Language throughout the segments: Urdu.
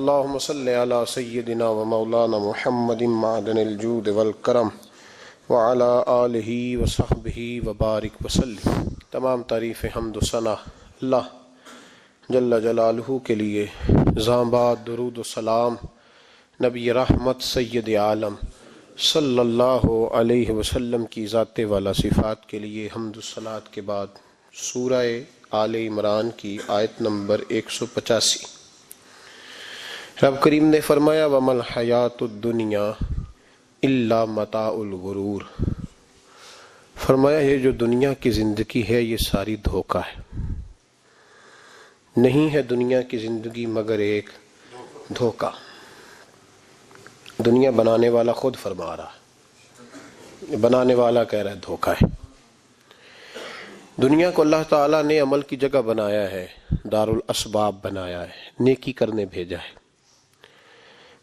اللهم صل على سيدنا ومولانا محمد معدن الجود والکرم وعلى آلہ وصحبہ وبارک وسلم۔ تمام تعریف حمد و ثنا اللہ جل جلالہ کے لیے، زامباد درود و سلام نبی رحمت سید عالم صلی اللہ علیہ وسلم کی ذات والا صفات کے لیے حمد و صلات کے بعد سورہ آل عمران کی آیت نمبر 185۔ رب کریم نے فرمایا وَمَا الْحَيَاةُ الدُّنْيَا إِلَّا مَتَاعُ الْغُرُورِ، فرمایا یہ جو دنیا کی زندگی ہے یہ ساری دھوکہ ہے، نہیں ہے دنیا کی زندگی مگر ایک دھوکہ۔ دنیا بنانے والا خود فرما رہا ہے، بنانے والا کہہ رہا ہے دھوکہ ہے۔ دنیا کو اللہ تعالیٰ نے عمل کی جگہ بنایا ہے، دار الاسباب بنایا ہے، نیکی کرنے بھیجا ہے،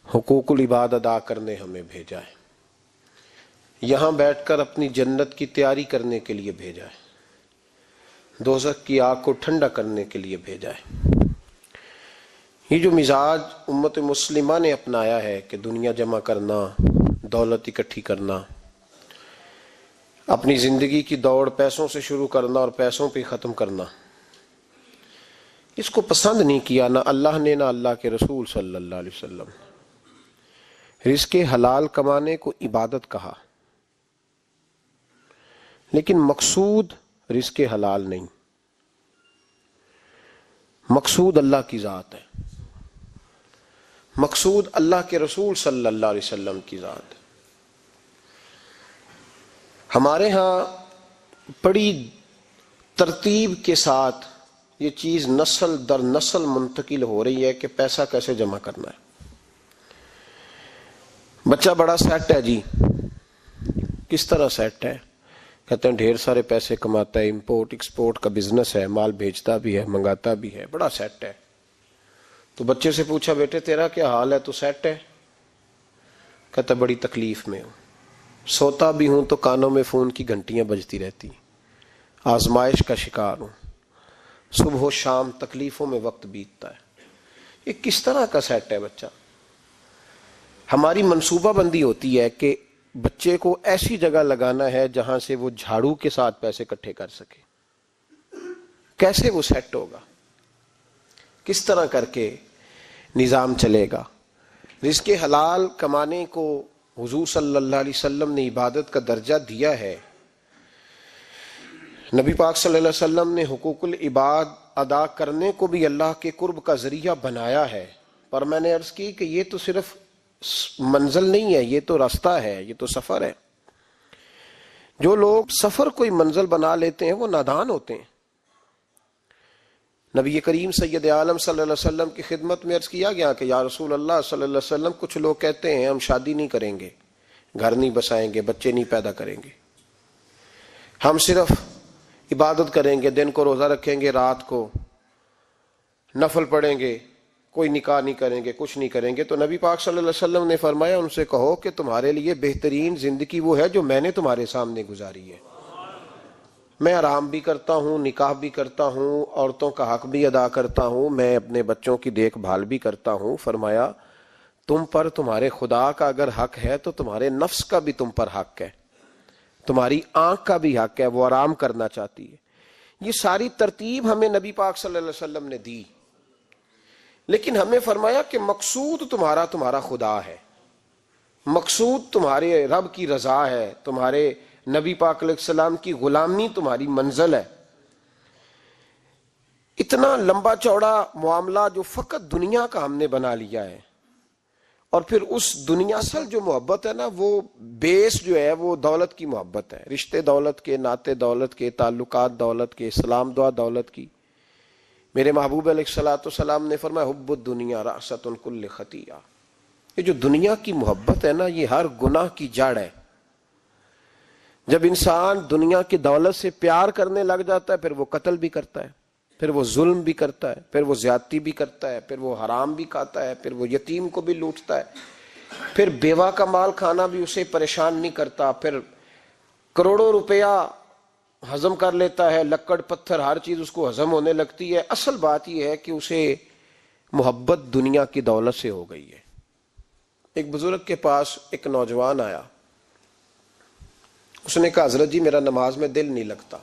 حقوق العباد ادا کرنے ہمیں بھیجا ہے، یہاں بیٹھ کر اپنی جنت کی تیاری کرنے کے لیے بھیجا ہے، دوزخ کی آگ کو ٹھنڈا کرنے کے لیے بھیجا ہے۔ یہ جو مزاج امت مسلمہ نے اپنایا ہے کہ دنیا جمع کرنا، دولت اکٹھی کرنا، اپنی زندگی کی دوڑ پیسوں سے شروع کرنا اور پیسوں پہ ختم کرنا، اس کو پسند نہیں کیا نہ اللہ نے نہ اللہ کے رسول صلی اللہ علیہ وسلم۔ رزق حلال کمانے کو عبادت کہا، لیکن مقصود رزق حلال نہیں، مقصود اللہ کی ذات ہے، مقصود اللہ کے رسول صلی اللہ علیہ وسلم کی ذات ہے۔ ہمارے ہاں بڑی ترتیب کے ساتھ یہ چیز نسل در نسل منتقل ہو رہی ہے کہ پیسہ کیسے جمع کرنا ہے۔ بچہ بڑا سیٹ ہے جی، کس طرح سیٹ ہے؟ کہتے ہیں ڈھیر سارے پیسے کماتا ہے، امپورٹ ایکسپورٹ کا بزنس ہے، مال بھیجتا بھی ہے، منگاتا بھی ہے، بڑا سیٹ ہے۔ تو بچے سے پوچھا بیٹے تیرا کیا حال ہے، تو سیٹ ہے؟ کہتا بڑی تکلیف میں ہوں، سوتا بھی ہوں تو کانوں میں فون کی گھنٹیاں بجتی رہتی، آزمائش کا شکار ہوں، صبح و شام تکلیفوں میں وقت بیتتا ہے۔ یہ کس طرح کا سیٹ ہے بچہ؟ ہماری منصوبہ بندی ہوتی ہے کہ بچے کو ایسی جگہ لگانا ہے جہاں سے وہ جھاڑو کے ساتھ پیسے اکٹھے کر سکے۔ کیسے وہ سیٹ ہوگا؟ کس طرح کر کے نظام چلے گا؟ رزق حلال کمانے کو حضور صلی اللہ علیہ وسلم نے عبادت کا درجہ دیا ہے۔ نبی پاک صلی اللہ علیہ وسلم نے حقوق العباد ادا کرنے کو بھی اللہ کے قرب کا ذریعہ بنایا ہے، پر میں نے عرض کی کہ یہ تو صرف منزل نہیں ہے، یہ تو راستہ ہے، یہ تو سفر ہے۔ جو لوگ سفر کوئی منزل بنا لیتے ہیں وہ نادان ہوتے ہیں۔ نبی کریم سید عالم صلی اللہ علیہ وسلم کی خدمت میں عرض کیا گیا کہ یا رسول اللہ صلی اللہ علیہ وسلم کچھ لوگ کہتے ہیں ہم شادی نہیں کریں گے، گھر نہیں بسائیں گے، بچے نہیں پیدا کریں گے، ہم صرف عبادت کریں گے، دن کو روزہ رکھیں گے، رات کو نفل پڑھیں گے، کوئی نکاح نہیں کریں گے، کچھ نہیں کریں گے۔ تو نبی پاک صلی اللہ علیہ وسلم نے فرمایا ان سے کہو کہ تمہارے لیے بہترین زندگی وہ ہے جو میں نے تمہارے سامنے گزاری ہے۔ میں آرام بھی کرتا ہوں، نکاح بھی کرتا ہوں، عورتوں کا حق بھی ادا کرتا ہوں، میں اپنے بچوں کی دیکھ بھال بھی کرتا ہوں۔ فرمایا تم پر تمہارے خدا کا اگر حق ہے تو تمہارے نفس کا بھی تم پر حق ہے، تمہاری آنکھ کا بھی حق ہے، وہ آرام کرنا چاہتی ہے۔ یہ ساری ترتیب ہمیں نبی پاک صلی اللہ علیہ وسلم نے دی، لیکن ہمیں فرمایا کہ مقصود تمہارا خدا ہے، مقصود تمہارے رب کی رضا ہے، تمہارے نبی پاک علیہ السلام کی غلامی تمہاری منزل ہے۔ اتنا لمبا چوڑا معاملہ جو فقط دنیا کا ہم نے بنا لیا ہے، اور پھر اس دنیا اصل جو محبت ہے نا، وہ بیس جو ہے وہ دولت کی محبت ہے، رشتے دولت کے، ناطے دولت کے، تعلقات دولت کے، اسلام دعا دولت کی۔ میرے محبوب علیہ الصلوۃ والسلام نے فرمایا حب الدنیا رأسۃ کل خطیئہ، یہ جو دنیا کی محبت ہے نا یہ ہر گناہ کی جڑ ہے۔ جب انسان دنیا کی دولت سے پیار کرنے لگ جاتا ہے پھر وہ قتل بھی کرتا ہے، پھر وہ ظلم بھی کرتا ہے، پھر وہ زیادتی بھی کرتا ہے، پھر وہ حرام بھی کھاتا ہے، پھر وہ یتیم کو بھی لوٹتا ہے، پھر بیوہ کا مال کھانا بھی اسے پریشان نہیں کرتا، پھر کروڑوں روپیہ ہضم کر لیتا ہے، لکڑ پتھر ہر چیز اس کو ہضم ہونے لگتی ہے۔ اصل بات یہ ہے کہ اسے محبت دنیا کی دولت سے ہو گئی ہے۔ ایک بزرگ کے پاس ایک نوجوان آیا، اس نے کہا حضرت جی میرا نماز میں دل نہیں لگتا۔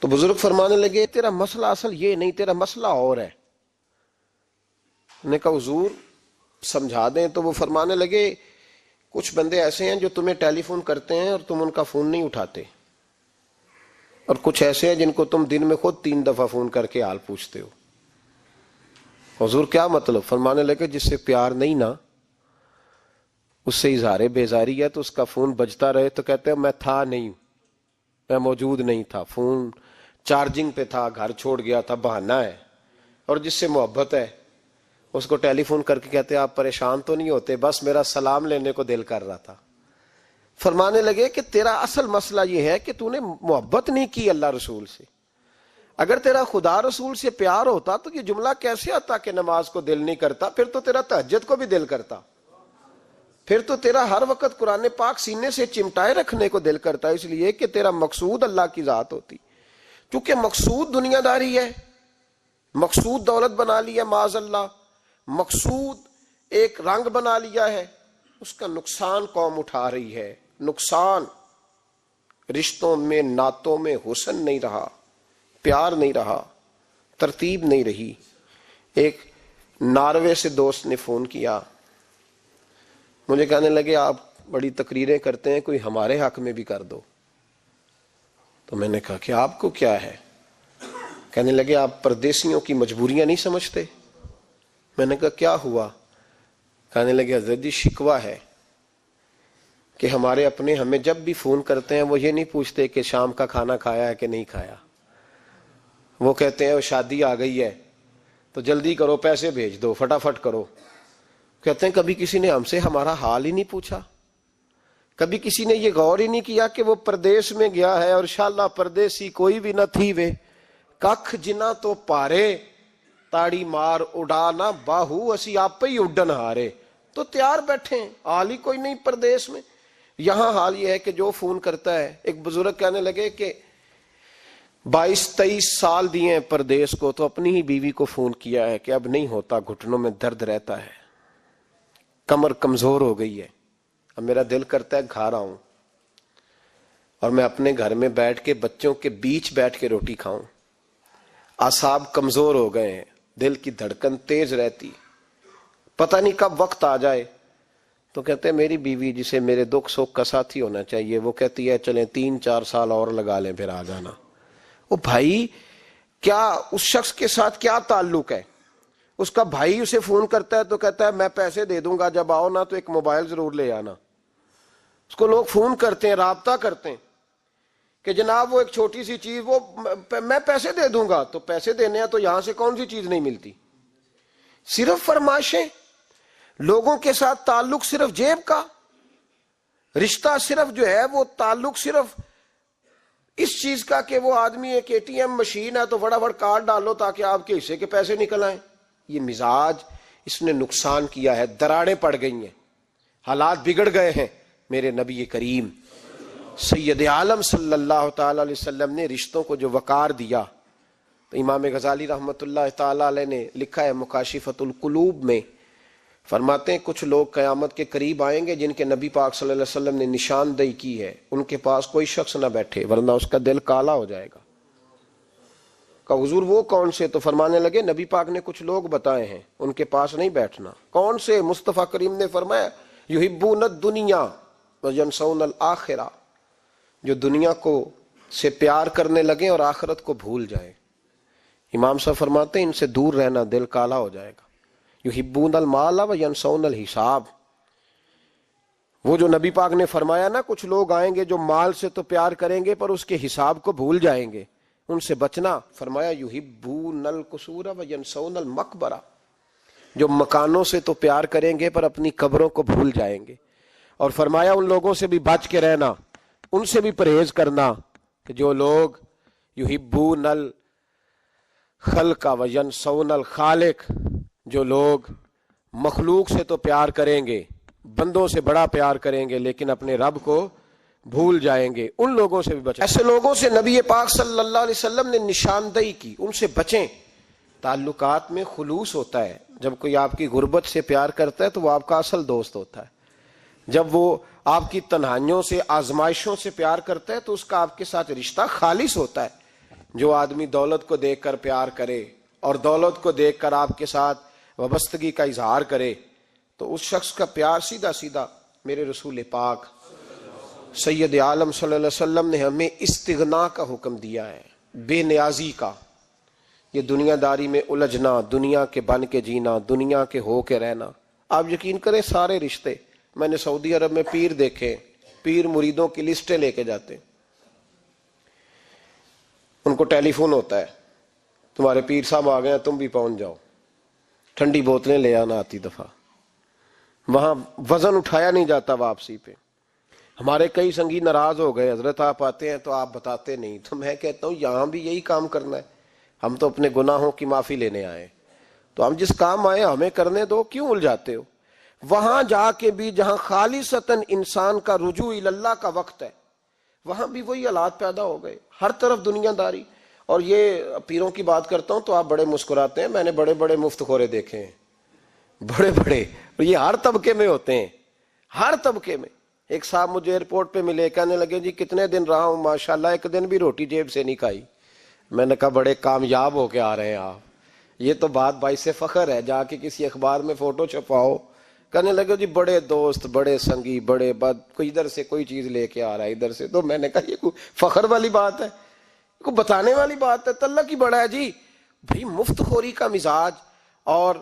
تو بزرگ فرمانے لگے تیرا مسئلہ اصل یہ نہیں، تیرا مسئلہ اور ہے۔ نے کہا حضور سمجھا دیں۔ تو وہ فرمانے لگے کچھ بندے ایسے ہیں جو تمہیں ٹیلی فون کرتے ہیں اور تم ان کا فون نہیں اٹھاتے، اور کچھ ایسے ہیں جن کو تم دن میں خود 3 دفعہ فون کر کے حال پوچھتے ہو۔ حضور کیا مطلب؟ فرمانے لگے جس سے پیار نہیں نا، اس سے اظہار بیزاری ہے تو اس کا فون بجتا رہے تو کہتے ہیں میں تھا نہیں، میں موجود نہیں تھا، فون چارجنگ پہ تھا، گھر چھوڑ گیا تھا، بہانہ ہے۔ اور جس سے محبت ہے اس کو ٹیلی فون کر کے کہتے ہیں آپ پریشان تو نہیں ہوتے، بس میرا سلام لینے کو دل کر رہا تھا۔ فرمانے لگے کہ تیرا اصل مسئلہ یہ ہے کہ تو نے محبت نہیں کی اللہ رسول سے۔ اگر تیرا خدا رسول سے پیار ہوتا تو یہ جملہ کیسے آتا کہ نماز کو دل نہیں کرتا؟ پھر تو تیرا تہجد کو بھی دل کرتا، پھر تو تیرا ہر وقت قرآن پاک سینے سے چمٹائے رکھنے کو دل کرتا، اس لیے کہ تیرا مقصود اللہ کی ذات ہوتی۔ چونکہ مقصود دنیا داری ہے، مقصود دولت بنا لیا معاذ اللہ، مقصود ایک رنگ بنا لیا ہے، اس کا نقصان قوم اٹھا رہی ہے۔ نقصان رشتوں میں، نعتوں میں حسن نہیں رہا، پیار نہیں رہا، ترتیب نہیں رہی۔ ایک ناروے سے دوست نے فون کیا، مجھے کہنے لگے آپ بڑی تقریریں کرتے ہیں، کوئی ہمارے حق میں بھی کر دو۔ تو میں نے کہا کہ آپ کو کیا ہے؟ کہنے لگے آپ پردیسیوں کی مجبوریاں نہیں سمجھتے۔ میں نے کہا کیا ہوا؟ کہنے لگے حضرت جی شکوہ ہے کہ ہمارے اپنے ہمیں جب بھی فون کرتے ہیں وہ یہ نہیں پوچھتے کہ شام کا کھانا کھایا ہے کہ نہیں کھایا، وہ کہتے ہیں وہ شادی آ گئی ہے تو جلدی کرو، پیسے بھیج دو، فٹافٹ کرو۔ کہتے ہیں کبھی کسی نے ہم سے ہمارا حال ہی نہیں پوچھا، کبھی کسی نے یہ غور ہی نہیں کیا کہ وہ پردیس میں گیا ہے اور انشاءاللہ پردیسی کوئی بھی نہ تھی وے ککھ جنا تو پارے تاڑی مار اڑانا باہو اسی آپ ہی اڈن ہارے۔ تو تیار بیٹھے ہیں، حال ہی کوئی نہیں پردیس میں۔ یہاں حال یہ ہے کہ جو فون کرتا ہے، ایک بزرگ کہنے لگے کہ 22-23 سال دیے ہیں پردیس کو، تو اپنی ہی بیوی کو فون کیا ہے کہ اب نہیں ہوتا، گھٹنوں میں درد رہتا ہے، کمر کمزور ہو گئی ہے، اب میرا دل کرتا ہے گھر آؤں اور میں اپنے گھر میں بیٹھ کے بچوں کے بیچ بیٹھ کے روٹی کھاؤں۔ اعصاب کمزور ہو گئے ہیں، دل کی دھڑکن تیز رہتی، پتہ نہیں کب وقت آ جائے۔ تو کہتے ہیں میری بیوی جسے میرے دکھ سکھ کا ساتھی ہونا چاہیے، وہ کہتی ہے چلیں 3-4 سال اور لگا لیں پھر آ جانا۔ وہ بھائی کیا اس شخص کے ساتھ کیا تعلق ہے؟ اس کا بھائی اسے فون کرتا ہے تو کہتا ہے میں پیسے دے دوں گا، جب آؤ نا تو ایک موبائل ضرور لے آنا۔ اس کو لوگ فون کرتے ہیں، رابطہ کرتے ہیں کہ جناب وہ ایک چھوٹی سی چیز، وہ میں پیسے دے دوں گا، تو پیسے دینے ہیں تو یہاں سے کون سی چیز نہیں ملتی؟ صرف فرمائشیں، لوگوں کے ساتھ تعلق صرف جیب کا، رشتہ صرف جو ہے وہ تعلق صرف اس چیز کا کہ وہ آدمی ایک ATM مشین ہے تو فٹافٹ کارڈ ڈالو تاکہ آپ کے حصے کے پیسے نکل آئیں۔ یہ مزاج اس نے نقصان کیا ہے، دراڑیں پڑ گئی ہیں، حالات بگڑ گئے ہیں۔ میرے نبی کریم سید عالم صلی اللہ تعالی علیہ وسلم نے رشتوں کو جو وقار دیا، تو امام غزالی رحمۃ اللہ تعالی علیہ نے لکھا ہے مکاشفۃ القلوب میں، فرماتے ہیں کچھ لوگ قیامت کے قریب آئیں گے جن کے نبی پاک صلی اللہ علیہ وسلم نے نشاندہی کی ہے، ان کے پاس کوئی شخص نہ بیٹھے ورنہ اس کا دل کالا ہو جائے گا۔ کہا حضور وہ کون سے؟ تو فرمانے لگے نبی پاک نے کچھ لوگ بتائے ہیں، ان کے پاس نہیں بیٹھنا۔ کون سے؟ مصطفیٰ کریم نے فرمایا یحبون الدنیا وینسون الآخرہ، جو دنیا کو سے پیار کرنے لگے اور آخرت کو بھول جائیں۔ امام صاحب فرماتے ہیں ان سے دور رہنا، دل کالا ہو جائے گا۔ یحبون المال وینسون الحساب، وہ جو نبی پاک نے فرمایا نا کچھ لوگ آئیں گے جو مال سے تو پیار کریں گے پر اس کے حساب کو بھول جائیں گے، ان سے بچنا۔ فرمایا یحبون القصور وینسون المقبرہ، جو مکانوں سے تو پیار کریں گے پر اپنی قبروں کو بھول جائیں گے۔ اور فرمایا ان لوگوں سے بھی بچ کے رہنا، ان سے بھی پرہیز کرنا کہ جو لوگ یحبون الخلق وینسون الخالق، جو لوگ مخلوق سے تو پیار کریں گے، بندوں سے بڑا پیار کریں گے لیکن اپنے رب کو بھول جائیں گے، ان لوگوں سے بھی بچیں۔ ایسے لوگوں سے نبی پاک صلی اللہ علیہ وسلم نے نشاندہی کی، ان سے بچیں۔ تعلقات میں خلوص ہوتا ہے. جب کوئی آپ کی غربت سے پیار کرتا ہے تو وہ آپ کا اصل دوست ہوتا ہے. جب وہ آپ کی تنہائیوں سے آزمائشوں سے پیار کرتا ہے تو اس کا آپ کے ساتھ رشتہ خالص ہوتا ہے. جو آدمی دولت کو دیکھ کر پیار کرے اور دولت کو دیکھ کر آپ کے ساتھ وابستگی کا اظہار کرے تو اس شخص کا پیار سیدھا سیدھا میرے رسول پاک سید عالم صلی اللہ علیہ وسلم نے ہمیں استغنا کا حکم دیا ہے، بے نیازی کا. یہ دنیا داری میں الجھنا، دنیا کے بن کے جینا، دنیا کے ہو کے رہنا. آپ یقین کریں سارے رشتے، میں نے سعودی عرب میں پیر دیکھے، پیر مریدوں کی لسٹیں لے کے جاتے، ان کو ٹیلی فون ہوتا ہے تمہارے پیر صاحب آ گئے ہیں، تم بھی پہنچ جاؤ، ٹھنڈی بوتلیں لے آنا آتی دفعہ. وہاں وزن اٹھایا نہیں جاتا واپسی پہ. ہمارے کئی سنگی ناراض ہو گئے، حضرت آپ آتے ہیں تو آپ بتاتے نہیں. تو میں کہتا ہوں یہاں بھی یہی کام کرنا ہے، ہم تو اپنے گناہوں کی معافی لینے آئے، تو ہم جس کام آئے ہمیں کرنے دو، کیوں الجھاتے ہو؟ وہاں جا کے بھی جہاں خالصتاً انسان کا رجوع اللہ کا وقت ہے، وہاں بھی وہی حالات پیدا ہو گئے، ہر طرف دنیا داری. اور یہ پیروں کی بات کرتا ہوں تو آپ بڑے مسکراتے ہیں، میں نے بڑے بڑے مفت خورے دیکھے ہیں، بڑے بڑے، اور یہ ہر طبقے میں ہوتے ہیں، ہر طبقے میں. ایک صاحب مجھے ایئرپورٹ پہ ملے، کہنے لگے جی کتنے دن رہا ہوں، ماشاءاللہ ایک دن بھی روٹی جیب سے نہیں کھائی. میں نے کہا بڑے کامیاب ہو کے آ رہے ہیں آپ، یہ تو بات باعث سے فخر ہے، جا کے کسی اخبار میں فوٹو چھپاؤ. کہنے لگے جی بڑے دوست، بڑے سنگی، بڑے کوئی ادھر سے کوئی چیز لے کے آ رہا ہے ادھر سے. تو میں نے کہا یہ کوئی فخر والی بات ہے، کوئی بتانے والی بات ہے؟ تلہ کی بڑا ہے جی. بھائی مفت خوری کا مزاج اور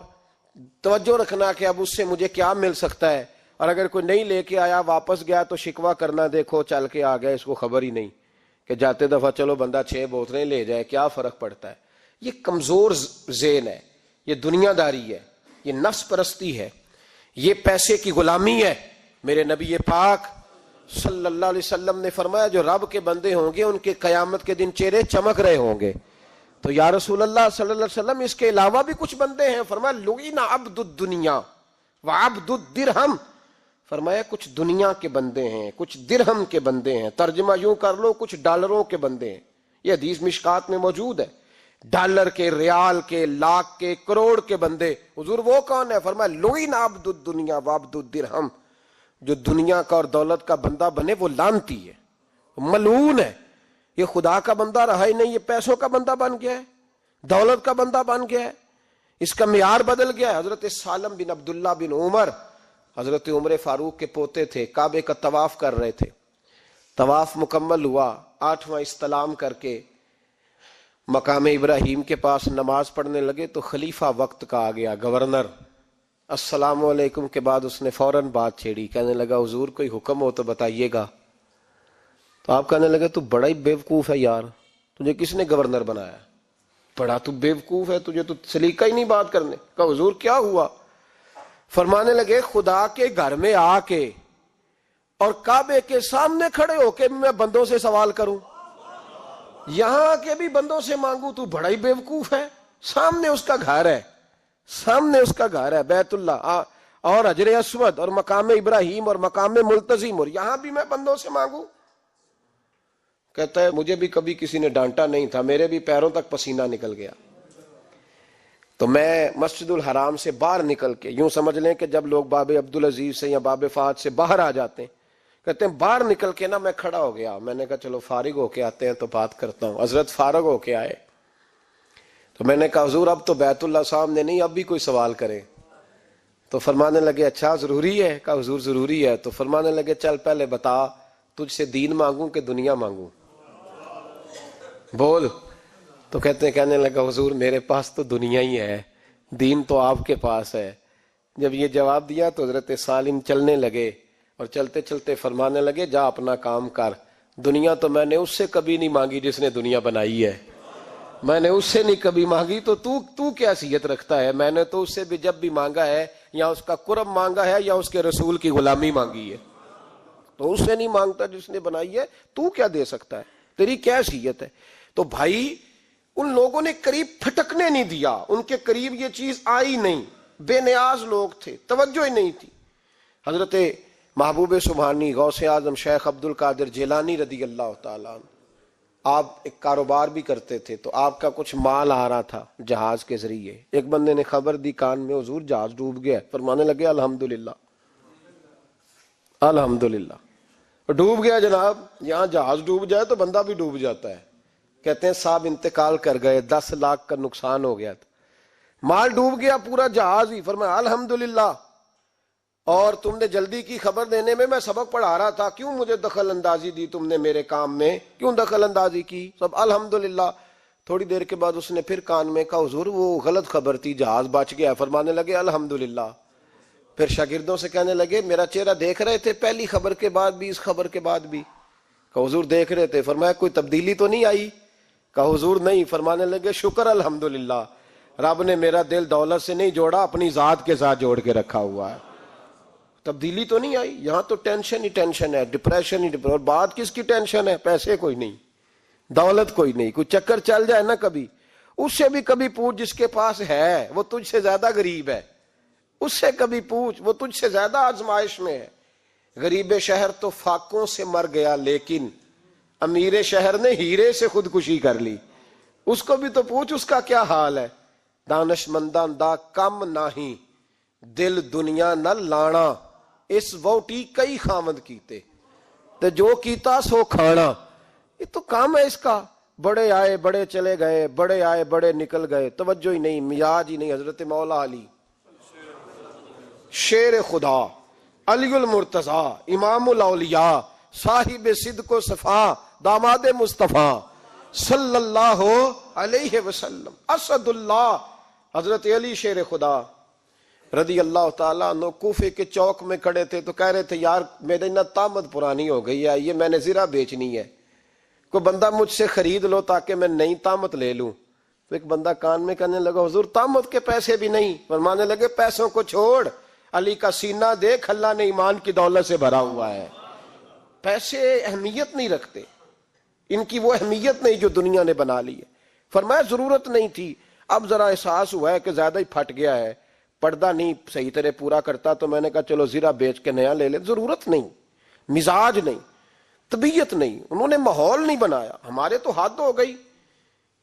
توجہ رکھنا کہ اب اس سے مجھے کیا مل سکتا ہے، اور اگر کوئی نہیں لے کے آیا واپس گیا تو شکوہ کرنا، دیکھو چل کے آ گیا، اس کو خبر ہی نہیں کہ جاتے دفعہ چلو بندہ 6 بوتلیں لے جائے، کیا فرق پڑتا ہے. یہ کمزور ذہن ہے، یہ دنیا داری ہے، یہ نفس پرستی ہے، یہ پیسے کی غلامی ہے. میرے نبی پاک صلی اللہ علیہ وسلم نے فرمایا جو رب کے بندے ہوں گے ان کے قیامت کے دن چہرے چمک رہے ہوں گے. تو یا رسول اللہ صلی اللہ علیہ وسلم اس کے علاوہ بھی کچھ بندے ہیں. فرمایا لعن عبد الدنیا وعبد الدرہم، فرمایا کچھ دنیا کے بندے ہیں، کچھ درہم کے بندے ہیں. ترجمہ یوں کر لو کچھ ڈالروں کے بندے ہیں. یہ حدیث مشکات میں موجود ہے. ڈالر کے، ریال کے، لاکھ کے، کروڑ کے بندے. حضور وہ کون ہے؟ فرمایا لعن عبد الدنیا وعبد الدرہم، جو دنیا کا اور دولت کا بندہ بنے وہ لعنتی ہے، ملعون ہے. یہ خدا کا بندہ رہا ہی نہیں، یہ پیسوں کا بندہ بن گیا ہے، دولت کا بندہ بن گیا ہے، اس کا معیار بدل گیا ہے. حضرت سالم بن عبداللہ بن عمر، حضرت عمر فاروق کے پوتے تھے، کعبے کا طواف کر رہے تھے. طواف مکمل ہوا، 8واں استلام کر کے مقام ابراہیم کے پاس نماز پڑھنے لگے تو خلیفہ وقت کا آ گیا، گورنر. السلام علیکم کے بعد اس نے فوراً بات چھیڑی، کہنے لگا حضور کوئی حکم ہو تو بتائیے گا. تو آپ کہنے لگے تو بڑا ہی بیوقوف ہے یار، تجھے کس نے گورنر بنایا؟ بڑا تو بیوقوف ہے، تجھے تو سلیقہ ہی نہیں بات کرنے کا. حضور کیا ہوا؟ فرمانے لگے خدا کے گھر میں آ کے اور کعبے کے سامنے کھڑے ہو کے میں بندوں سے سوال کروں، یہاں کے بھی بندوں سے مانگوں، تو بڑا ہی بیوقوف ہے. سامنے اس کا گھر ہے، سامنے اس کا گھر ہے بیت اللہ اور حجر اسود اور مقام ابراہیم اور مقام ملتزم، اور یہاں بھی میں بندوں سے مانگوں. کہتا ہے مجھے بھی کبھی کسی نے ڈانٹا نہیں تھا، میرے بھی پیروں تک پسینہ نکل گیا. تو میں مسجد الحرام سے باہر نکل کے، یوں سمجھ لیں کہ جب لوگ باب عبدالعزیز سے یا باب فہد سے باہر آ جاتے ہیں، کہتے ہیں باہر نکل کے نا میں کھڑا ہو گیا. میں نے کہا چلو فارغ ہو کے آتے ہیں تو بات کرتا ہوں. حضرت فارغ ہو کے آئے تو میں نے کہا حضور اب تو بیت اللہ سامنے نہیں، اب بھی کوئی سوال کرے. تو فرمانے لگے اچھا ضروری ہے؟ کہا حضور ضروری ہے. تو فرمانے لگے چل پہلے بتا تجھ سے دین مانگوں کہ دنیا مانگوں، بول. تو کہنے لگا حضور میرے پاس تو دنیا ہی ہے، دین تو آپ کے پاس ہے. جب یہ جواب دیا تو حضرت سالم چلنے لگے اور چلتے چلتے فرمانے لگے جا اپنا کام کر، دنیا تو میں نے اس سے کبھی نہیں مانگی جس نے دنیا بنائی ہے، میں نے اس سے نہیں کبھی مانگی، تو کیا حیثیت رکھتا ہے؟ میں نے تو اس سے بھی جب بھی مانگا ہے یا اس کا قرب مانگا ہے یا اس کے رسول کی غلامی مانگی ہے، تو اس سے نہیں مانگتا جس نے بنائی ہے. تو کیا دے سکتا ہے؟ تیری کیا حیثیت ہے؟ تو بھائی ان لوگوں نے قریب پھٹکنے نہیں دیا، ان کے قریب یہ چیز آئی نہیں، بے نیاز لوگ تھے، توجہ ہی نہیں تھی. حضرت محبوب سبحانی غوث اعظم شیخ عبد القادر جیلانی رضی اللہ تعالیٰ عنہ آپ ایک کاروبار بھی کرتے تھے تو آپ کا کچھ مال آ رہا تھا جہاز کے ذریعے، ایک بندے نے خبر دی کان میں، حضور جہاز ڈوب گیا، فرمانے لگے الحمدللہ الحمدللہ۔ ڈوب گیا جناب، یہاں جہاز ڈوب جائے تو بندہ بھی ڈوب جاتا ہے۔ کہتے ہیں صاحب انتقال کر گئے، 10 لاکھ کا نقصان ہو گیا تھا، مال ڈوب گیا پورا جہاز ہی، فرمایا الحمدللہ، اور تم نے جلدی کی خبر دینے میں سبق پڑھا رہا تھا، کیوں مجھے دخل اندازی دی تم نے میرے کام میں، کیوں دخل اندازی کی؟ سب الحمدللہ۔ تھوڑی دیر کے بعد اس نے پھر کان میں کہا حضور وہ غلط خبر تھی، جہاز بچ گیا، فرمانے لگے الحمدللہ۔ پھر شاگردوں سے کہنے لگے میرا چہرہ دیکھ رہے تھے پہلی خبر کے بعد بھی، اس خبر کے بعد بھی؟ کہا حضور دیکھ رہے تھے۔ فرمایا کوئی تبدیلی تو نہیں آئی؟ کہا حضور نہیں۔ فرمانے لگے شکر الحمدللہ، رب نے میرا دل دولت سے نہیں جوڑا، اپنی ذات کے ساتھ جوڑ کے رکھا ہوا ہے، تبدیلی تو نہیں آئی۔ یہاں تو ٹینشن ہی ٹینشن ہے، ڈپریشن ہی ڈپریشن۔ اور بات کس کی ٹینشن ہے؟ پیسے کوئی نہیں، دولت کوئی نہیں، کوئی چکر چل جائے نا کبھی، اس سے بھی کبھی پوچھ جس کے پاس ہے وہ تجھ سے زیادہ غریب ہے، اس سے کبھی پوچھ وہ تجھ سے زیادہ آزمائش میں ہے۔ غریب شہر تو فاقوں سے مر گیا، لیکن امیر شہر نے ہیرے سے خودکشی کر لی، اس کو بھی تو پوچھ اس کا کیا حال ہے۔ دانش مندان دا کم نہیں، دل دنیا نہ لانا، اس ووٹی کئی خامد کیتے تے جو کیتا سو کھانا۔ یہ تو کام ہے اس کا، بڑے آئے بڑے چلے گئے، بڑے آئے بڑے نکل گئے، توجہ ہی نہیں، مزاج ہی نہیں۔ حضرت مولا علی شیر خدا، علی المرتضی، امام الاولیاء، صاحب صدق و صفا، داماد مصطفیٰ صلی اللہ علیہ وسلم، اسد اللہ، حضرت علی شیر خدا رضی اللہ تعالیٰ عنہ کوفے کے چوک میں کھڑے تھے تو کہہ رہے تھے یار میری نا طامت پرانی ہو گئی ہے، یہ میں نے زرہ بیچنی ہے، کوئی بندہ مجھ سے خرید لو تاکہ میں نئی طامت لے لوں۔ تو ایک بندہ کان میں کہنے لگا حضور طامت کے پیسے بھی نہیں؟ فرمانے لگے پیسوں کو چھوڑ، علی کا سینہ دیکھ، اللہ نے ایمان کی دولت سے بھرا ہوا ہے۔ پیسے اہمیت نہیں رکھتے، ان کی وہ اہمیت نہیں جو دنیا نے بنا لی ہے۔ فرمایا ضرورت نہیں تھی، اب ذرا احساس ہوا ہے کہ زیادہ ہی پھٹ گیا ہے، پردہ نہیں صحیح طرح پورا کرتا، تو میں نے کہا چلو زرہ بیچ کے نیا لے لے۔ ضرورت نہیں، مزاج نہیں، طبیعت نہیں، انہوں نے ماحول نہیں بنایا۔ ہمارے تو حد ہو گئی،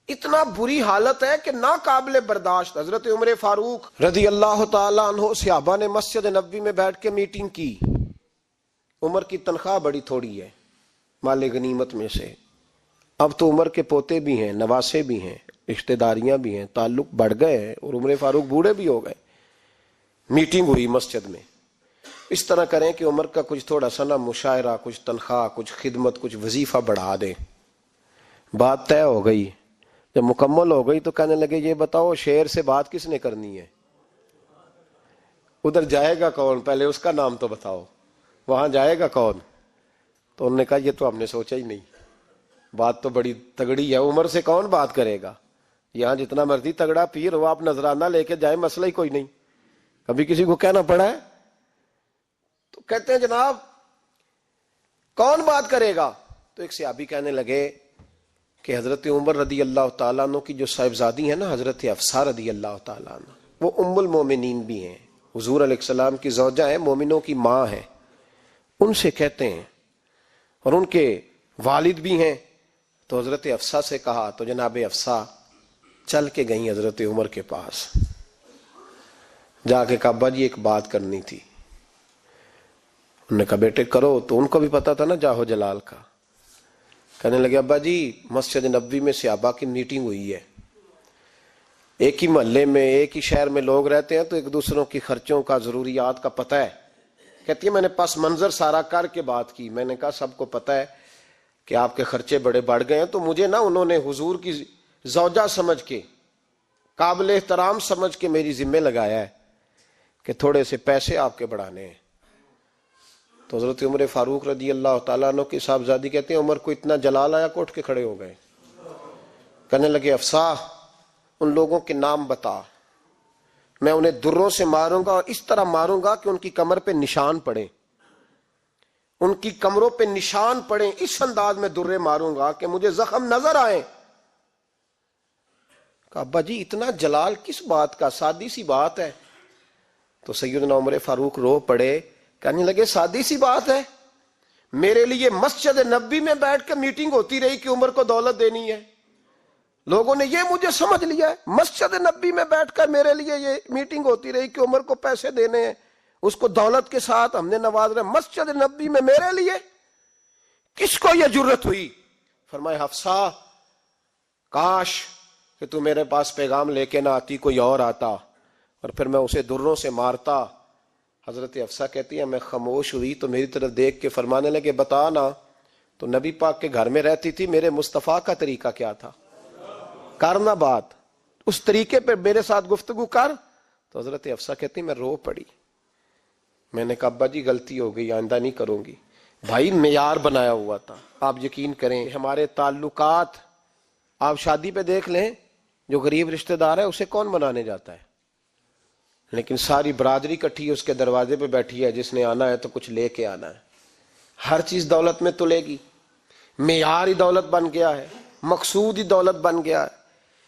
اتنا بری حالت ہے کہ ناقابل برداشت۔ حضرت عمر فاروق رضی اللہ تعالیٰ عنہ صحابہ نے مسجد نبوی میں بیٹھ کے میٹنگ کی۔ عمر کی تنخواہ بڑی تھوڑی ہے مال غنیمت میں سے، اب تو عمر کے پوتے بھی ہیں، نواسے بھی ہیں، رشتہ داریاں بھی ہیں، تعلق بڑھ گئے ہیں، اور عمر فاروق بوڑھے بھی ہو گئے۔ میٹنگ ہوئی مسجد میں، اس طرح کریں کہ عمر کا کچھ تھوڑا سا نا مشاعرہ، کچھ تنخواہ، کچھ خدمت، کچھ وظیفہ بڑھا دیں۔ بات طے ہو گئی، جب مکمل ہو گئی تو کہنے لگے یہ بتاؤ شیر سے بات کس نے کرنی ہے؟ ادھر جائے گا کون؟ پہلے اس کا نام تو بتاؤ، وہاں جائے گا کون؟ تو انہوں نے کہا یہ تو ہم نے سوچا ہی نہیں، بات تو بڑی تگڑی ہے، عمر سے کون بات کرے گا؟ یہاں جتنا مرضی تگڑا پیر ہو، آپ نذرانہ لے کے جائیں، مسئلہ ہی کوئی نہیں۔ کبھی کسی کو کہنا پڑا ہے؟ تو کہتے ہیں جناب کون بات کرے گا؟ تو ایک صحابی کہنے لگے کہ حضرت عمر رضی اللہ تعالیٰ عنہ کی جو صاحبزادی ہیں نا، حضرت حفصہ رضی اللہ تعالیٰ عنہ، وہ ام المومنین بھی ہیں، حضور علیہ السلام کی زوجہ ہیں، مومنوں کی ماں ہیں، ان سے کہتے ہیں، اور ان کے والد بھی ہیں۔ تو حضرت حفصہ سے کہا تو جناب حفصہ چل کے گئیں حضرت عمر کے پاس، جا کے کہا ابا جی ایک بات کرنی تھی۔ انہوں نے کہا بیٹے کرو، تو ان کو بھی پتا تھا نا جاہو جلال کا۔ کہنے لگے ابا جی مسجد نبوی میں صحابہ کی میٹنگ ہوئی ہے، ایک ہی محلے میں ایک ہی شہر میں لوگ رہتے ہیں تو ایک دوسروں کی خرچوں کا ضروریات کا پتہ ہے۔ کہتی ہے میں نے پس منظر سارا کر کے بات کی، میں نے کہا سب کو پتہ ہے کہ آپ کے خرچے بڑے بڑھ گئے ہیں، تو مجھے نا انہوں نے حضور کی زوجہ سمجھ کے، قابل احترام سمجھ کے میری ذمہ لگایا ہے کہ تھوڑے سے پیسے آپ کے بڑھانے ہیں۔ تو حضرت عمر فاروق رضی اللہ تعالیٰ عنہ کی صاحبزادی کہتے ہیں عمر کو اتنا جلال آیا کہ اٹھ کے کھڑے ہو گئے، کہنے لگے حفصہ ان لوگوں کے نام بتا، میں انہیں دروں سے ماروں گا، اور اس طرح ماروں گا کہ ان کی کمر پہ نشان پڑے، ان کی کمروں پہ نشان پڑے، اس انداز میں درے ماروں گا کہ مجھے زخم نظر آئے۔ کہا ابا جی اتنا جلال کس بات کا، سادی سی بات ہے۔ تو سیدنا عمر فاروق رو پڑے، کہنے لگے سادی سی بات ہے، میرے لیے مسجد نبوی میں بیٹھ کے میٹنگ ہوتی رہی کہ عمر کو دولت دینی ہے. لوگوں نے یہ مجھے سمجھ لیا ہے, مسجد نبوی میں بیٹھ کر میرے لیے یہ میٹنگ ہوتی رہی کہ عمر کو پیسے دینے ہیں, اس کو دولت کے ساتھ ہم نے نواز رہے. مسجد نبوی میں میرے لیے کس کو یہ جرت ہوئی؟ فرمائے حفصہ کاش کہ تو میرے پاس پیغام لے کے نہ آتی, کوئی اور آتا اور پھر میں اسے دروں سے مارتا. حضرت حفصہ کہتی ہے میں خاموش ہوئی تو میری طرف دیکھ کے فرمانے لگے بتا نا, تو نبی پاک کے گھر میں رہتی تھی, میرے مصطفیٰ کا طریقہ کیا تھا, کرنا بات اس طریقے پہ میرے ساتھ گفتگو کر. تو حضرت حفصہ کہتی میں رو پڑی. میں نے کہا ابا جی غلطی ہو گئی, آئندہ نہیں کروں گی. بھائی معیار بنایا ہوا تھا. آپ یقین کریں ہمارے تعلقات آپ شادی پہ دیکھ لیں, جو غریب رشتہ دار ہے اسے کون بنانے جاتا ہے, لیکن ساری برادری کٹھی اس کے دروازے پہ بیٹھی ہے, جس نے آنا ہے تو کچھ لے کے آنا ہے. ہر چیز دولت میں تلے گی, معیار ہی دولت بن گیا ہے, مقصود ہی دولت بن گیا ہے.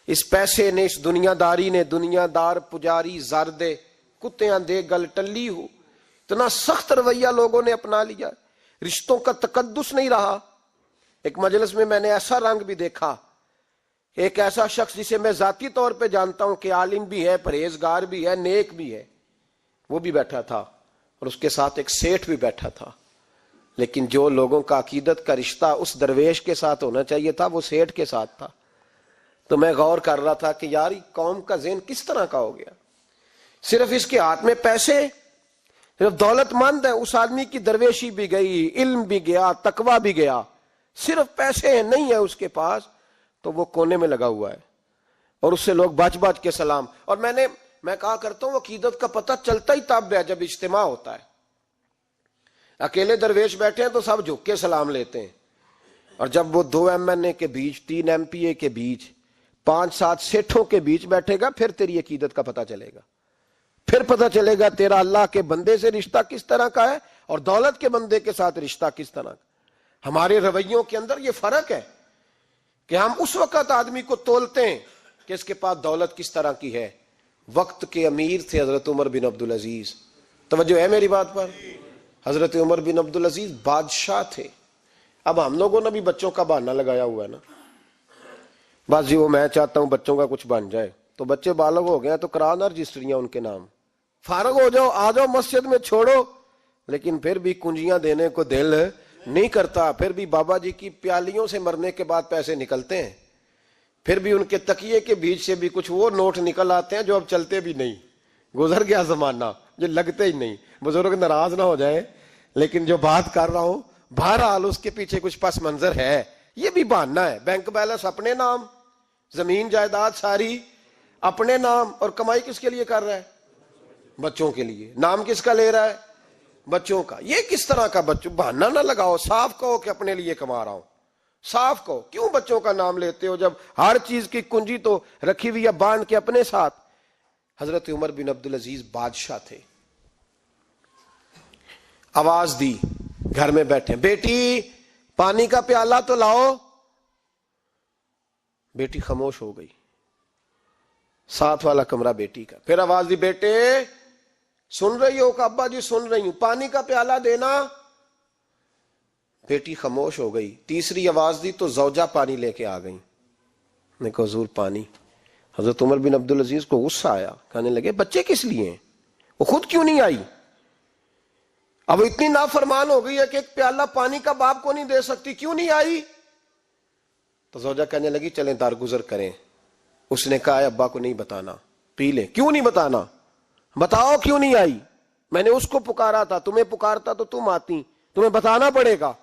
اس پیسے نے, اس دنیا داری نے, دنیا دار پجاری زردے کتیاں دے گل ٹلی ہو, اتنا سخت رویہ لوگوں نے اپنا لیا. رشتوں کا تقدس نہیں رہا. ایک مجلس میں میں نے ایسا رنگ بھی دیکھا, ایک ایسا شخص جسے میں ذاتی طور پہ جانتا ہوں کہ عالم بھی ہے, پرہیزگار بھی ہے, نیک بھی ہے, وہ بھی بیٹھا تھا اور اس کے ساتھ ایک سیٹھ بھی بیٹھا تھا. لیکن جو لوگوں کا عقیدت کا رشتہ اس درویش کے ساتھ ہونا چاہیے تھا وہ سیٹھ کے ساتھ تھا. تو میں غور کر رہا تھا کہ یار قوم کا ذہن کس طرح کا ہو گیا. صرف اس کے ہاتھ میں پیسے, صرف دولت مند ہے, اس آدمی کی درویشی بھی گئی, علم بھی گیا, تقوی بھی گیا, صرف پیسے نہیں ہے اس کے پاس تو وہ کونے میں لگا ہوا ہے اور اس سے لوگ بچ بچ کے سلام. اور میں کہا کرتا ہوں عقیدت کا پتہ چلتا ہی تب ہے جب اجتماع ہوتا ہے. اکیلے درویش بیٹھے ہیں تو سب جھک کے سلام لیتے ہیں, اور جب وہ 2 MNA کے بیچ, 3 MPA کے بیچ, 5-7 سیٹھوں کے بیچ بیٹھے گا پھر تیری عقیدت کا پتہ چلے گا. پھر پتہ چلے گا تیرا اللہ کے بندے سے رشتہ کس طرح کا ہے اور دولت کے بندے کے ساتھ رشتہ کس طرح کا. ہمارے رویوں کے اندر یہ فرق ہے کہ ہم اس وقت آدمی کو تولتے ہیں کہ اس کے پاس دولت کس طرح کی ہے. وقت کے امیر تھے حضرت عمر بن عبدالعزیز, توجہ ہے میری بات پر. حضرت عمر بن عبدالعزیز بادشاہ تھے. اب ہم لوگوں نے بھی بچوں کا بہانہ لگایا ہوا ہے نا, بس جی وہ میں چاہتا ہوں بچوں کا کچھ بن جائے, تو بچے بالغ ہو گئے ہیں تو کرا نا رجسٹریاں ان کے نام, فارغ ہو جاؤ, آ جاؤ مسجد میں چھوڑو. لیکن پھر بھی کنجیاں دینے کو دل نہیں کرتا. پھر بھی بابا جی کی پیالیوں سے مرنے کے بعد پیسے نکلتے ہیں, پھر بھی ان کے تکیے کے بیچ سے بھی کچھ وہ نوٹ نکل آتے ہیں جو اب چلتے بھی نہیں. گزر گیا زمانہ, جو لگتے ہی نہیں. بزرگ ناراض نہ ہو جائے, لیکن جو بات کر رہا ہوں بہرحال اس کے پیچھے کچھ پس منظر ہے. یہ بھی بہانہ ہے. بینک بیلنس اپنے نام, زمین جائیداد ساری اپنے نام, اور کمائی کس کے لیے کر رہا ہے؟ بچوں کے لیے. نام کس کا لے رہا ہے؟ بچوں کا. یہ کس طرح کا بچوں؟ بہانہ نہ لگاؤ, صاف کہو کہ اپنے لیے کما رہا ہوں, صاف کہو. کیوں بچوں کا نام لیتے ہو جب ہر چیز کی کنجی تو رکھی ہوئی ہے باندھ کے اپنے ساتھ. حضرت عمر بن عبدالعزیز بادشاہ تھے. آواز دی, گھر میں بیٹھے, بیٹی پانی کا پیالہ تو لاؤ. بیٹی خاموش ہو گئی. ساتھ والا کمرہ بیٹی کا. پھر آواز دی, بیٹے سن رہی ہو؟ کہ ابا جی سن رہی ہوں. پانی کا پیالہ دینا. بیٹی خاموش ہو گئی. تیسری آواز دی تو زوجہ پانی لے کے آ گئی. نے کہا حضور پانی. حضرت عمر بن عبدالعزیز کو غصہ آیا, کہنے لگے بچے کس لیے ہیں, وہ خود کیوں نہیں آئی؟ اب اتنی نافرمان ہو گئی ہے کہ ایک پیالہ پانی کا باپ کو نہیں دے سکتی, کیوں نہیں آئی؟ تو زوجہ کہنے لگی چلیں درگزر کریں. اس نے کہا ابا کو نہیں بتانا, پی لے. کیوں نہیں بتانا؟ بتاؤ کیوں نہیں آئی؟ میں نے اس کو پکارا تھا, تمہیں پکارتا تو تم آتی, تمہیں بتانا پڑے گا.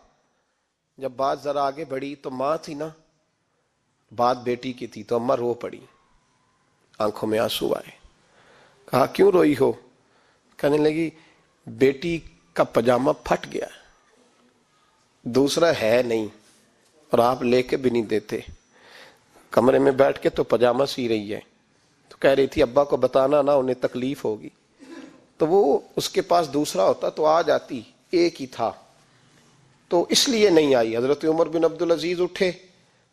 جب بات ذرا آگے بڑھی تو ماں تھی نا, بات بیٹی کی تھی, تو اماں رو پڑی, آنکھوں میں آنسو آئے. کہا کیوں روئی ہو؟ کہنے لگی بیٹی کا پجامہ پھٹ گیا, دوسرا ہے نہیں, اور آپ لے کے بھی نہیں دیتے. کمرے میں بیٹھ کے تو پجامہ سی رہی ہے, تو کہہ رہی تھی ابا کو بتانا نا, انہیں تکلیف ہوگی. تو وہ اس کے پاس دوسرا ہوتا تو آ جاتی, ایک ہی تھا, تو اس لیے نہیں آئی. حضرت عمر بن عبدالعزیز اٹھے,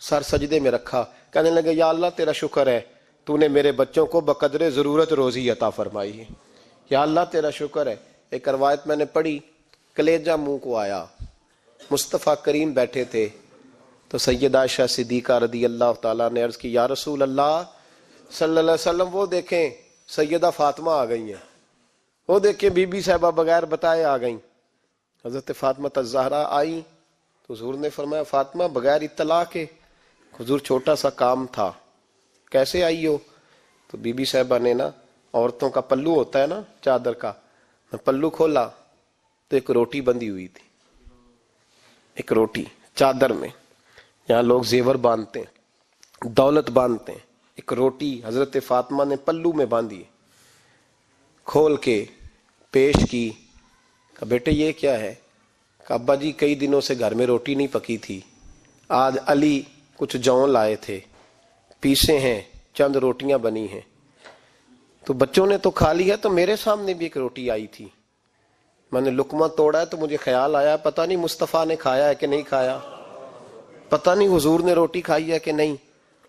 سر سجدے میں رکھا, کہنے لگے یا اللہ تیرا شکر ہے, تو نے میرے بچوں کو بقدر ضرورت روزی عطا فرمائی ہے. یا اللہ تیرا شکر ہے. ایک روایت میں نے پڑھی, کلیجہ منہ کو آیا, مصطفیٰ کریم بیٹھے تھے تو سیدہ عائشہ صدیقہ رضی اللہ تعالیٰ نے عرض کی یا رسول اللہ صلی اللہ علیہ وسلم وہ دیکھیں سیدہ فاطمہ آ گئی ہیں، وہ دیکھیں بی بی صاحبہ بغیر بتائے آ گئیں۔ حضرت فاطمہ الزہرا آئیں تو حضور نے فرمایا فاطمہ بغیر اطلاع کے؟ حضور چھوٹا سا کام تھا۔ کیسے آئی ہو؟ تو بی بی صاحبہ نے نا، عورتوں کا پلو ہوتا ہے نا چادر کا، پلو کھولا تو ایک روٹی بندھی ہوئی تھی، ایک روٹی چادر میں، یہاں لوگ زیور باندھتے ہیں، دولت باندھتے ہیں، ایک روٹی حضرت فاطمہ نے پلو میں باندھی، کھول کے پیش کی۔ کہا بیٹے یہ کیا ہے؟ کہا ابا جی کئی دنوں سے گھر میں روٹی نہیں پکی تھی، آج علی کچھ جون لائے تھے، پیسے ہیں، چند روٹیاں بنی ہیں، تو بچوں نے تو کھا لیا، تو میرے سامنے بھی ایک روٹی آئی تھی، میں نے لقمہ توڑا ہے تو مجھے خیال آیا پتہ نہیں مصطفیٰ نے کھایا ہے کہ نہیں کھایا، پتہ نہیں حضور نے روٹی کھائی ہے کہ نہیں،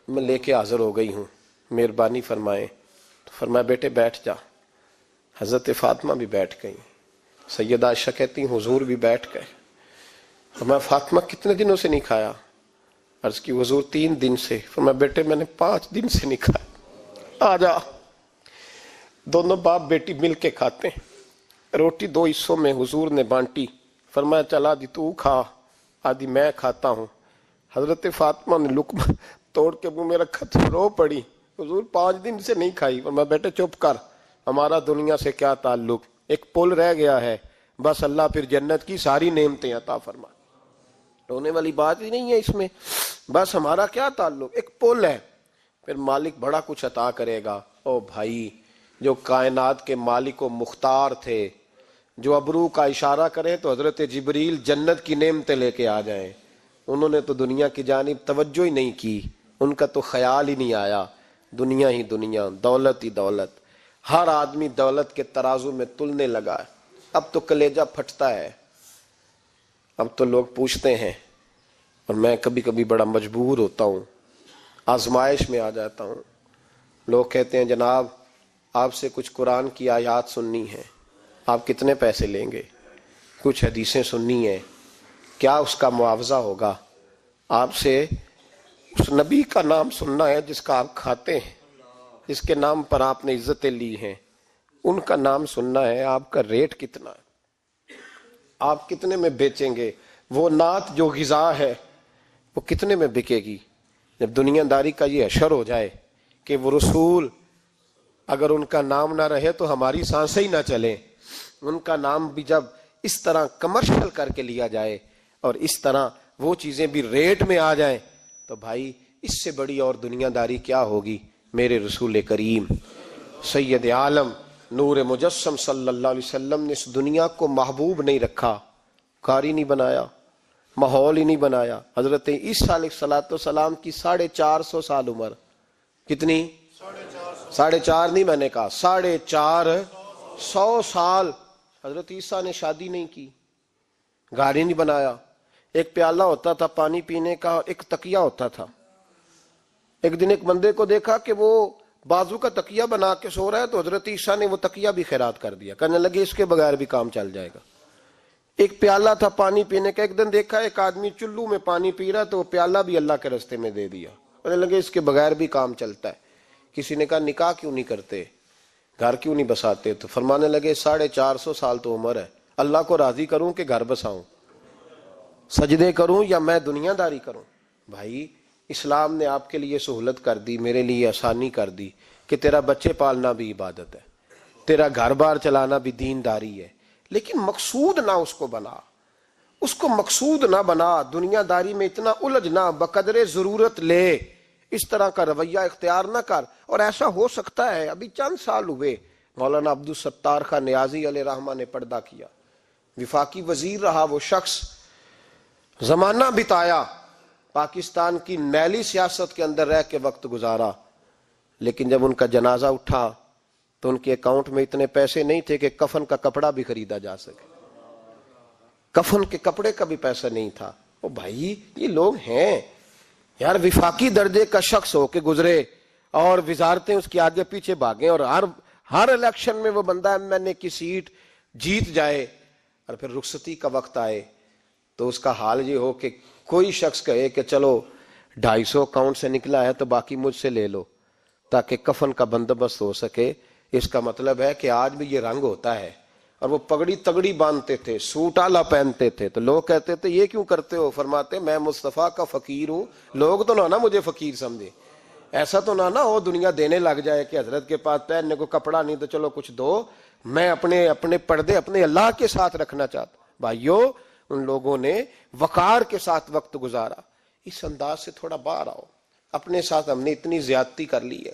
میں لے کے حاضر ہو گئی ہوں، مہربانی فرمائیں۔ تو فرمایا بیٹے بیٹھ جا۔ حضرت فاطمہ بھی بیٹھ گئی، سیدہ عائشہ کہتی ہیں حضور بھی بیٹھ گئے۔ فرمایا فاطمہ کتنے دنوں سے نہیں کھایا؟ عرض کی حضور 3 دن سے۔ فرمایا بیٹے میں نے 5 دن سے نہیں کھایا، آ جا۔ دونوں باپ بیٹی مل کے کھاتے ہیں، روٹی 2 حصوں میں حضور نے بانٹی، فرمایا چل آدھی تو کھا آدھی میں کھاتا ہوں۔ حضرت فاطمہ نے لقمہ توڑ کے منہ میں رکھا تو رو پڑی، حضور 5 دن سے نہیں کھائی۔ فرمایا بیٹے چپ کر، ہمارا دنیا سے کیا تعلق، ایک پل رہ گیا ہے، بس اللہ پھر جنت کی ساری نعمتیں عطا فرما، رونے والی بات ہی نہیں ہے اس میں، بس ہمارا کیا تعلق، ایک پل ہے، پھر مالک بڑا کچھ عطا کرے گا۔ او بھائی جو کائنات کے مالک و مختار تھے، جو ابرو کا اشارہ کرے تو حضرت جبریل جنت کی نعمتیں لے کے آ جائیں، انہوں نے تو دنیا کی جانب توجہ ہی نہیں کی، ان کا تو خیال ہی نہیں آیا، دنیا ہی دنیا، دولت ہی دولت، ہر آدمی دولت کے ترازو میں تلنے لگا ہے۔ اب تو کلیجہ پھٹتا ہے، اب تو لوگ پوچھتے ہیں، اور میں کبھی کبھی بڑا مجبور ہوتا ہوں، آزمائش میں آ جاتا ہوں، لوگ کہتے ہیں جناب آپ سے کچھ قرآن کی آیات سننی ہے، آپ کتنے پیسے لیں گے؟ کچھ حدیثیں سننی ہیں، کیا اس کا معاوضہ ہوگا؟ آپ سے اس نبی کا نام سننا ہے جس کا آپ کھاتے ہیں، جس کے نام پر آپ نے عزتیں لی ہیں، ان کا نام سننا ہے، آپ کا ریٹ کتنا ہے، آپ کتنے میں بیچیں گے؟ وہ نعت جو غذا ہے وہ کتنے میں بکے گی؟ جب دنیا داری کا یہ حشر ہو جائے کہ وہ رسول اگر ان کا نام نہ رہے تو ہماری سانسیں ہی نہ چلیں، ان کا نام بھی جب اس طرح کمرشل کر کے لیا جائے اور اس طرح وہ چیزیں بھی ریٹ میں آ جائیں تو بھائی اس سے بڑی اور دنیا داری کیا ہوگی؟ میرے رسول کریم سید عالم نور مجسم صلی اللہ علیہ وسلم نے اس دنیا کو محبوب نہیں رکھا، قاری نہیں بنایا، ماحول ہی نہیں بنایا۔ حضرت عیسیٰ علیہ السلام کی 450 سال عمر، کتنی؟ 4.5 نہیں، میں نے کہا 450 سال حضرت عیسیٰ نے شادی نہیں کی، گھر ہی نہیں بنایا، ایک پیالہ ہوتا تھا پانی پینے کا، ایک تکیہ ہوتا تھا۔ ایک دن ایک بندے کو دیکھا کہ وہ بازو کا تکیہ بنا کے سو رہا ہے تو حضرت عیسیٰ نے وہ تکیہ بھی خیرات کر دیا، کہنے لگے اس کے بغیر بھی کام چل جائے گا۔ ایک پیالہ تھا پانی پینے کا، ایک دن دیکھا ایک آدمی چلو میں پانی پی رہا تو وہ پیالہ بھی اللہ کے راستے میں دے دیا، کہنے لگے اس کے بغیر بھی کام چلتا ہے۔ کسی نے کہا نکاح کیوں نہیں کرتے، گھر کیوں نہیں بساتے؟ تو فرمانے لگے 450 سال تو عمر ہے، اللہ کو راضی کروں کہ گھر بساؤں، سجدے کروں یا میں دنیا داری کروں؟ بھائی اسلام نے آپ کے لیے سہولت کر دی، میرے لیے آسانی کر دی کہ تیرا بچے پالنا بھی عبادت ہے، تیرا گھر بار چلانا بھی دینداری ہے، لیکن مقصود نہ اس کو بنا، اس کو مقصود نہ بنا، دنیا داری میں اتنا الجھ نہ، بقدر ضرورت لے، اس طرح کا رویہ اختیار نہ کر۔ اور ایسا ہو سکتا ہے، ابھی چند سال ہوئے مولانا عبدالستار خان نیازی علیہ رحمہ نے پردہ کیا، وفاقی وزیر رہا وہ شخص، زمانہ بتایا، پاکستان کی میلی سیاست کے اندر رہ کے وقت گزارا، لیکن جب ان کا جنازہ اٹھا تو ان کے اکاؤنٹ میں اتنے پیسے نہیں تھے کہ کفن کا کپڑا بھی خریدا جا سکے، کفن کے کپڑے کا بھی پیسہ نہیں تھا۔ او بھائی یہ لوگ ہیں یار، وفاقی درجے کا شخص ہو کے گزرے اور وزارتیں اس کے آگے پیچھے بھاگیں اور ہر الیکشن میں وہ بندہ ایم این اے کی سیٹ جیت جائے، اور پھر رخصتی کا وقت آئے تو اس کا حال یہ ہو کہ کوئی شخص کہے کہ چلو 250 اکاؤنٹ سے نکلا ہے تو باقی مجھ سے لے لو تاکہ کفن کا بندوبست ہو سکے. اس کا مطلب ہے کہ آج بھی یہ رنگ ہوتا ہے. اور وہ پگڑی تگڑی باندھتے تھے, سوٹ آلہ پہنتے تھے, تو لوگ کہتے تھے یہ کیوں کرتے ہو؟ فرماتے میں مصطفیٰ کا فقیر ہوں, لوگ تو نہ مجھے فقیر سمجھے, ایسا تو نہ ہو دنیا دینے لگ جائے کہ حضرت کے پاس پہننے کو کپڑا نہیں تو چلو کچھ دو. میں اپنے پردے اپنے اللہ کے ساتھ رکھنا چاہتا. بھائیو, ان لوگوں نے وقار کے ساتھ وقت گزارا. اس انداز سے تھوڑا باہر آؤ. اپنے ساتھ ہم نے اتنی زیادتی کر لی ہے,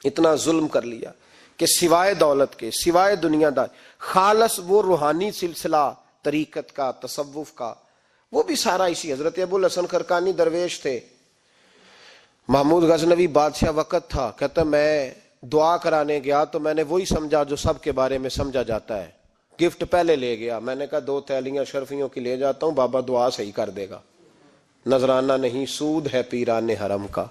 اتنا ظلم کر لیا کہ سوائے دولت کے, سوائے دنیا دار, خالص وہ روحانی سلسلہ طریقت کا, تصوف کا, وہ بھی سارا اسی. حضرت ابو الحسن خرقانی درویش تھے, محمود غزنوی بادشاہ وقت تھا, کہتا میں دعا کرانے گیا تو میں نے وہی سمجھا جو سب کے بارے میں سمجھا جاتا ہے. گفٹ پہلے لے گیا, میں نے کہا 2 تھیلیاں شرفیوں کی لے جاتا ہوں, بابا دعا صحیح کر دے گا. نذرانہ نہیں سود ہے پیران حرم کا.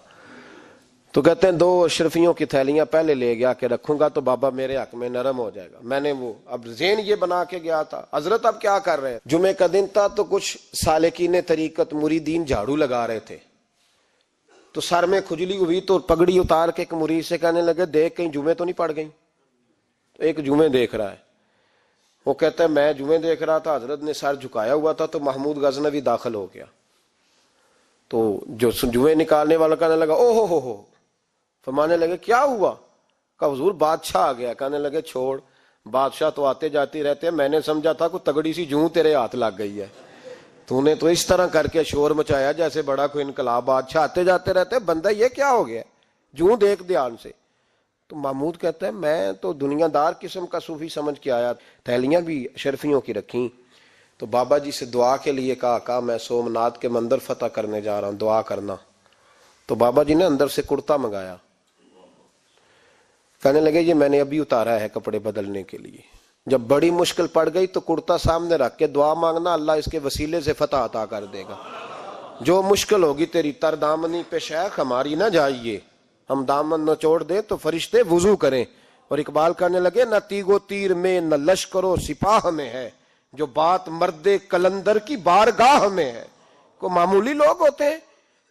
تو کہتے ہیں 2 اشرفیوں کی تھیلیاں پہلے لے گیا کہ رکھوں گا تو بابا میرے حق میں نرم ہو جائے گا. میں نے وہ اب ذہن یہ بنا کے گیا تھا. حضرت اب کیا کر رہے ہیں؟ جمعے کا دن تھا تو کچھ سالکین طریقت مریدین جھاڑو لگا رہے تھے, تو سر میں کھجلی ہوئی تو پگڑی اتار کے ایک مرید سے کہنے لگے دیکھ کہیں جمعے تو نہیں پڑ گئی. تو ایک جمعے دیکھ رہا ہے, وہ کہتا ہے میں جمعے دیکھ رہا تھا. حضرت نے سر جھکایا ہوا تھا تو محمود غزنوی داخل ہو گیا. تو جو جمعے نکالنے والا کہنے لگا او ہو, فرمانے لگے کیا ہوا؟ کہ حضور بادشاہ آ گیا. کہنے لگے چھوڑ, بادشاہ تو آتے جاتے رہتے ہیں, میں نے سمجھا تھا کوئی تگڑی سی جوں تیرے ہاتھ لگ گئی ہے, تو نے تو اس طرح کر کے شور مچایا جیسے بڑا کوئی انقلاب. بادشاہ آتے جاتے رہتے, بندہ یہ کیا ہو گیا, جوں دیکھ دھیان سے. تو محمود کہتا ہے میں تو دنیا دار قسم کا صوفی سمجھ کے آیا. تھیلیاں بھی شرفیوں کی رکھیں, تو بابا جی سے دعا کے لیے کہا میں سومناتھ کے مندر فتح کرنے جا رہا ہوں, دعا کرنا. تو بابا جی نے اندر سے کرتا منگایا. کہنے لگے یہ میں نے ابھی اتارا ہے کپڑے بدلنے کے لیے. جب بڑی مشکل پڑ گئی تو کرتا سامنے رکھ کے دعا مانگنا, اللہ اس کے وسیلے سے فتح عطا کر دے گا. جو مشکل ہوگی تیری تر دامنی پہ شیخ ہماری نہ جائیے, ہم دامن نہ چھوڑ دیں تو فرشتے وضو کریں. اور اقبال کہنے لگے نہ تیگو تیر میں نہ لشکر و سپاہ میں ہے, جو بات مرد کلندر کی بارگاہ میں ہے. کو معمولی لوگ ہوتے ہیں.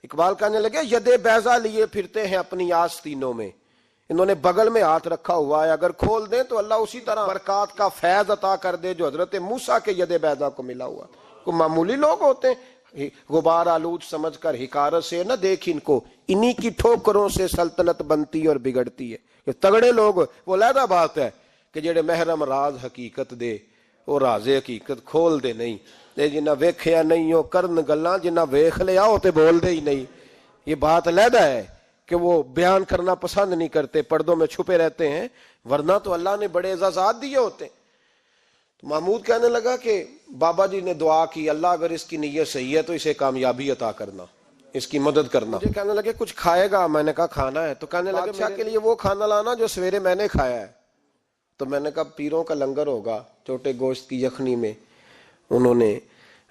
اقبال کہنے لگے ید بیضا لیے پھرتے ہیں اپنی آستینوں میں, انہوں نے بغل میں ہاتھ رکھا ہوا ہے, اگر کھول دیں تو اللہ اسی طرح برکات کا فیض عطا کر دے جو حضرت موسیٰ کے ید بیضا کو ملا ہوا. کو معمولی لوگ ہوتے ہیں. غبار آلود سمجھ کر حکارت سے نہ دیکھ ان کو, انہی کی ٹھوکروں سے سلطنت بنتی اور بگڑتی ہے. یہ تگڑے لوگ وہ علیحدہ بات ہے کہ جڑے محرم راز حقیقت دے وہ راز حقیقت کھول دے نہیں. جنہ ویکھیا نہیں ہو کرن گلاں, جنہ ویکھ لیا ہو تے بول دے ہی نہیں. یہ بات علیحدہ ہے کہ وہ بیان کرنا پسند نہیں کرتے, پردوں میں چھپے رہتے ہیں, ورنہ تو اللہ نے بڑے اعزازات دیے ہوتے. تو محمود کہنے لگا کہ بابا جی نے دعا کی اللہ اگر اس کی نیت صحیح ہے تو اسے کامیابی عطا کرنا, اس کی مدد کرنا. مجھے کہنے لگے کچھ کھائے گا؟ میں نے کہا کھانا ہے. تو کہنے لگے بادشاہ کے لیے وہ کھانا لانا جو سویرے میں نے کھایا ہے. تو میں نے کہا پیروں کا لنگر ہوگا, چھوٹے گوشت کی یخنی میں انہوں نے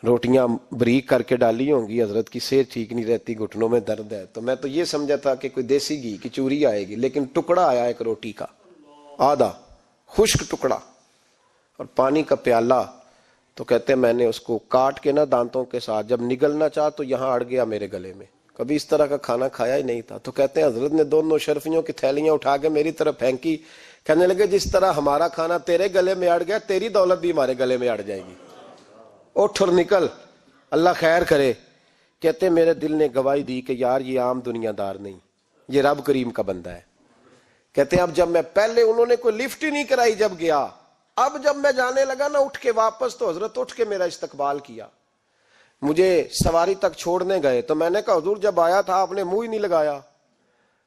روٹیاں بریک کر کے ڈالی ہوں گی. حضرت کی صحت ٹھیک نہیں رہتی, گھٹنوں میں درد ہے. تو میں تو یہ سمجھا تھا کہ کوئی دیسی گھی کی چوری آئے گی, لیکن ٹکڑا آیا ایک روٹی کا, آدھا خشک ٹکڑا, اور پانی کا پیالہ. تو کہتے ہیں میں نے اس کو کاٹ کے نا دانتوں کے ساتھ جب نگلنا چاہ تو یہاں اڑ گیا میرے گلے میں. کبھی اس طرح کا کھانا کھایا ہی نہیں تھا. تو کہتے ہیں حضرت نے دونوں شرفیوں کی تھیلیاں اٹھا کے میری طرف پھینکی. کہنے لگے جس طرح ہمارا کھانا تیرے گلے میں اڑ گیا, تیری دولت بھی ہمارے گلے میں اڑ جائے گی. اٹھ اور نکل, اللہ خیر کرے. کہتے میرے دل نے گواہی دی کہ یار یہ عام دنیا دار نہیں, یہ رب کریم کا بندہ ہے. کہتے ہیں اب جب میں پہلے انہوں نے کوئی لفٹ ہی نہیں کرائی جب گیا, اب جب میں جانے لگا نا اٹھ کے واپس, تو حضرت اٹھ کے میرا استقبال کیا. مجھے سواری تک چھوڑنے گئے تو میں نے کہا حضور جب آیا تھا آپ نے منہ ہی نہیں لگایا,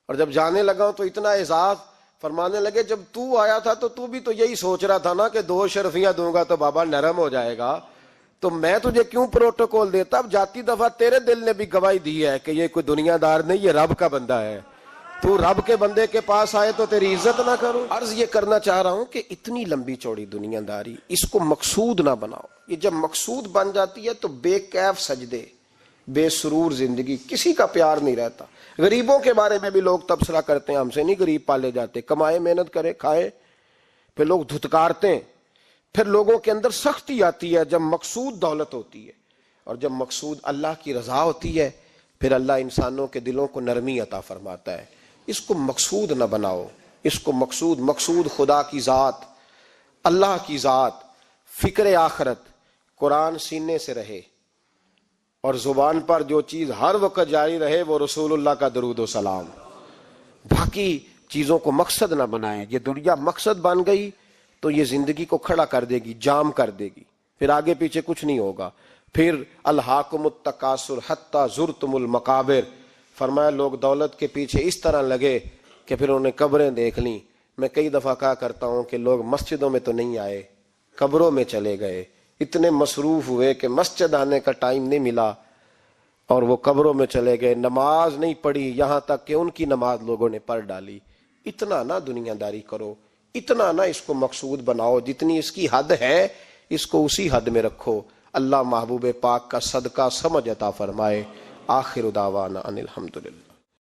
اور جب جانے لگا تو اتنا اعزاز. فرمانے لگے جب تو آیا تھا تو بھی تو یہی سوچ رہا تھا نا کہ 2 شرفیاں دوں گا تو بابا نرم ہو جائے گا, تو میں تجھے کیوں پروٹوکول دیتا. اب جاتی دفعہ تیرے دل نے بھی گواہی دی ہے کہ یہ کوئی دنیا دار نہیں, یہ رب کا بندہ ہے. تو رب کے بندے کے پاس آئے تو تیری عزت نہ کروں. عرض یہ کرنا چاہ رہا ہوں کہ اتنی لمبی چوڑی دنیا داری اس کو مقصود نہ بناؤ. یہ جب مقصود بن جاتی ہے تو بے کیف سجدے, بے سرور زندگی, کسی کا پیار نہیں رہتا. غریبوں کے بارے میں بھی لوگ تبصرہ کرتے ہیں, ہم سے نہیں غریب پالے جاتے, کمائے محنت کرے کھائے, پھر لوگ دھتکارتے ہیں. پھر لوگوں کے اندر سختی آتی ہے جب مقصود دولت ہوتی ہے. اور جب مقصود اللہ کی رضا ہوتی ہے پھر اللہ انسانوں کے دلوں کو نرمی عطا فرماتا ہے۔ اس کو مقصود نہ بناؤ، اس کو مقصود خدا کی ذات، اللہ کی ذات، فکر آخرت، قرآن سینے سے رہے، اور زبان پر جو چیز ہر وقت جاری رہے وہ رسول اللہ کا درود و سلام۔ باقی چیزوں کو مقصد نہ بنائیں۔ یہ دنیا مقصد بن گئی تو یہ زندگی کو کھڑا کر دے گی، جام کر دے گی، پھر آگے پیچھے کچھ نہیں ہوگا۔ پھر الہاکم التکاثر حتی زرتم المقابر، فرمایا لوگ دولت کے پیچھے اس طرح لگے کہ پھر انہوں نے قبریں دیکھ لیں۔ میں کئی دفعہ کہا کرتا ہوں کہ لوگ مسجدوں میں تو نہیں آئے، قبروں میں چلے گئے، اتنے مصروف ہوئے کہ مسجد آنے کا ٹائم نہیں ملا اور وہ قبروں میں چلے گئے، نماز نہیں پڑھی، یہاں تک کہ ان کی نماز لوگوں نے پڑھ ڈالی۔ اتنا نہ دنیا داری کرو، اتنا نہ اس کو مقصود بناؤ، جتنی اس کی حد ہے اس کو اسی حد میں رکھو۔ اللہ محبوب پاک کا صدقہ سمجھ عطا فرمائے۔ آخر دعوانا ان الحمدللہ۔